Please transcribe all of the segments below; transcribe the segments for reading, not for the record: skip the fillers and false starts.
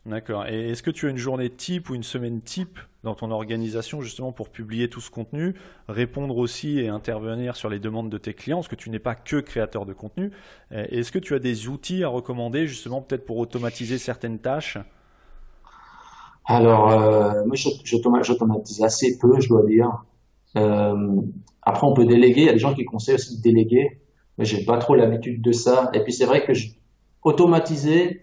D'accord. Et est-ce que tu as une journée type ou une semaine type dans ton organisation justement pour publier tout ce contenu, répondre aussi et intervenir sur les demandes de tes clients, parce que tu n'es pas que créateur de contenu. Et est-ce que tu as des outils à recommander justement peut-être pour automatiser certaines tâches? Alors, moi, j'automatise assez peu, je dois dire. Euh, Après, on peut déléguer. Il y a des gens qui conseillent aussi de déléguer, mais j'ai pas trop l'habitude de ça. Et puis, c'est vrai que automatiser,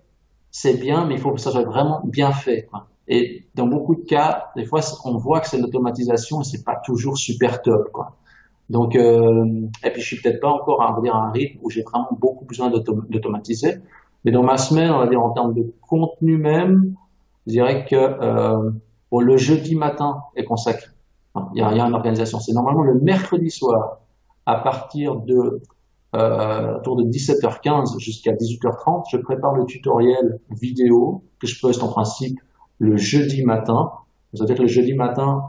c'est bien, mais il faut que ça soit vraiment bien fait, quoi. Et dans beaucoup de cas, des fois, on voit que c'est l'automatisation et c'est pas toujours super top, quoi. Donc, et puis je suis peut-être pas encore à, on va dire, à un rythme où j'ai vraiment beaucoup besoin d'automatiser. Mais dans ma semaine, on va dire en termes de contenu même, je dirais que bon, le jeudi matin est consacré. Enfin, il y a une organisation. C'est normalement le mercredi soir à partir de autour de 17h15 jusqu'à 18h30. Je prépare le tutoriel vidéo que je poste en principe le jeudi matin. Ça veut dire que le jeudi matin,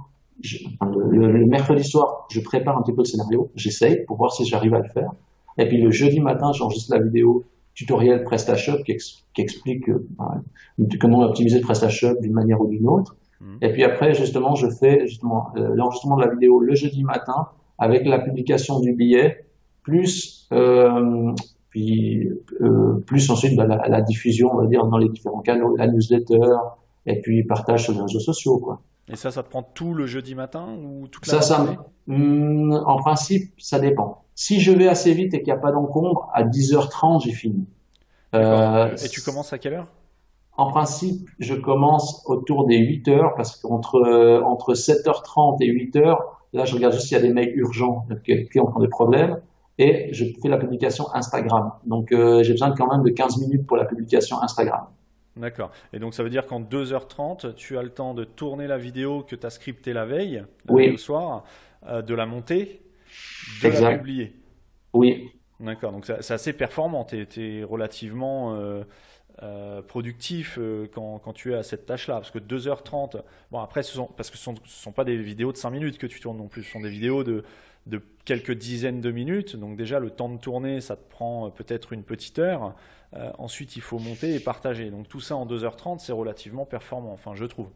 enfin, le mercredi soir, je prépare un petit peu le scénario, j'essaye pour voir si j'arrive à le faire. Et puis le jeudi matin, j'enregistre la vidéo tutoriel PrestaShop qui explique comment optimiser le PrestaShop d'une manière ou d'une autre. Mhm. Et puis après, justement, je fais justement l'enregistrement de la vidéo le jeudi matin avec la publication du billet, plus puis plus ensuite la diffusion, on va dire, dans les différents canaux, la newsletter, et puis partage sur les réseaux sociaux, quoi. Et ça te prend tout le jeudi matin ou toute la Ça, matinée? en principe, ça dépend. Si je vais assez vite et qu'il n'y a pas d'encombre, à 10h30, j'ai fini. D'accord. Euh, Et tu commences à quelle heure? En principe, je commence autour des 8 heures parce qu'entre entre 7h30 et 8 heures, là, je regarde juste s'il y a des mails urgents, que les clients ont des problèmes, et je fais la publication Instagram. Donc, j'ai besoin quand même de 15 minutes pour la publication Instagram. D'accord. Et donc ça veut dire qu'en 2h30, tu as le temps de tourner la vidéo que tu as scriptée la veille, la vidéo Oui, soir, de la monter, de la exact. publier. Oui. D'accord, donc c'est assez performant, tu es relativement productif quand tu es à cette tâche-là, parce que 2h30, bon après, parce que ce sont pas des vidéos de 5 minutes que tu tournes non plus, ce sont des vidéos de quelques dizaines de minutes, donc déjà le temps de tourner, ça te prend peut-être une petite heure. Ensuite il faut monter et partager, donc tout ça en 2h30, c'est relativement performant, enfin je trouve.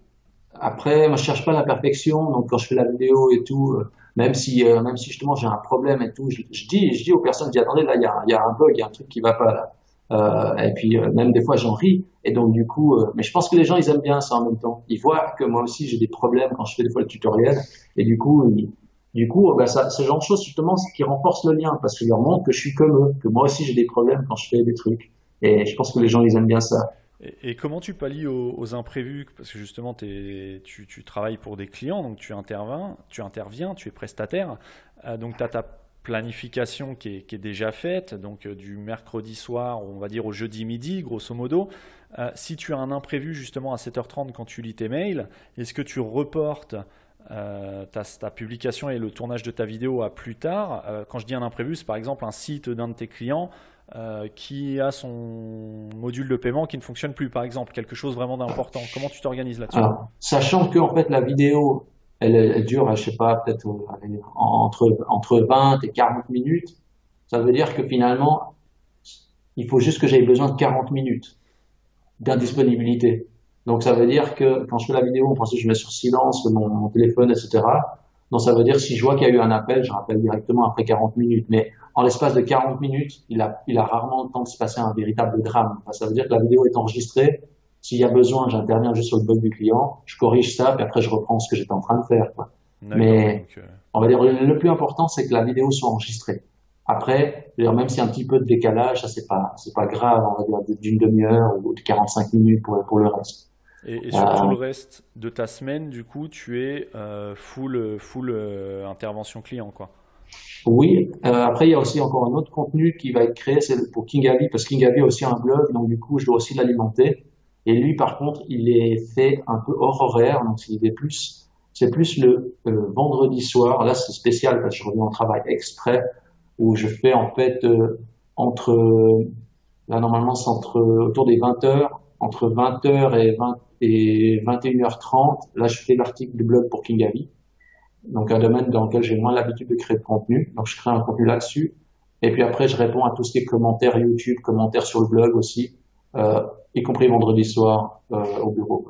Après, moi, je cherche pas la perfection. Donc, quand je fais la vidéo et tout, même si justement j'ai un problème et tout, je dis aux personnes, je dis, attendez, là, il y a un bug, il y a un truc qui va pas là. Et puis, même des fois, j'en ris. Et donc, du coup, mais je pense que les gens, ils aiment bien ça en même temps. Ils voient que moi aussi, j'ai des problèmes quand je fais des fois le tutoriel. Et du coup, bah, ça, ce genre de choses, justement, c'est qui renforce le lien parce que je leur montre que je suis comme eux, que moi aussi, j'ai des problèmes quand je fais des trucs. Et je pense que les gens, ils aiment bien ça. Et comment tu pallies aux imprévus? Parce que justement, tu travailles pour des clients, donc tu interviens, tu es prestataire. Donc tu as ta planification qui est déjà faite, donc du mercredi soir, on va dire au jeudi midi, grosso modo. Si tu as un imprévu justement à 7h30 quand tu lis tes mails, est-ce que tu reportes ta publication et le tournage de ta vidéo à plus tard? Quand je dis un imprévu, c'est par exemple un site d'un de tes clients qui a son module de paiement qui ne fonctionne plus, par exemple, quelque chose vraiment d'important. Comment tu t'organises là-dessus? Alors, sachant que en fait la vidéo, elle dure, je sais pas, peut-être allez, entre 20 et 40 minutes, ça veut dire que finalement, il faut juste que j'aie besoin de 40 minutes Mhm. d'indisponibilité. Donc ça veut dire que quand je fais la vidéo, en principe, je mets sur silence mon téléphone, etc. Donc ça veut dire que si je vois qu'il y a eu un appel, je rappelle directement après 40 minutes. Mais en l'espace de 40 minutes, il a rarement le temps de se passer un véritable drame. Enfin, ça veut dire que la vidéo est enregistrée. S'il y a besoin, j'interviens juste sur le bug du client, je corrige ça, puis après je reprends ce que j'étais en train de faire, quoi. D'accord, Mais donc on va dire le plus important, c'est que la vidéo soit enregistrée. Après, je veux dire, même s'il y a un petit peu de décalage, ça c'est pas grave, on va dire d'une demi-heure ou de 45 minutes pour le reste. et sur tout Euh, le reste de ta semaine, du coup, tu es full intervention client, quoi. oui, après il y a aussi encore un autre contenu qui va être créé, c'est pour Kingavi, parce que Kingavi a aussi un blog, donc du coup je dois aussi l'alimenter. Et lui, par contre, il est fait un peu hors horaire, donc c'est plus le vendredi soir. Là, c'est spécial parce que je reviens au travail exprès où je fais en fait entre là normalement c'est entre autour des 20 heures, entre 20 heures et 21h30. Là, je fais l'article du blog pour Kingavi, donc un domaine dans lequel j'ai moins l'habitude de créer de contenu. Donc je crée un contenu là-dessus. Et puis après, je réponds à tout ce qui est commentaires YouTube, commentaires sur le blog aussi. y compris vendredi soir au bureau.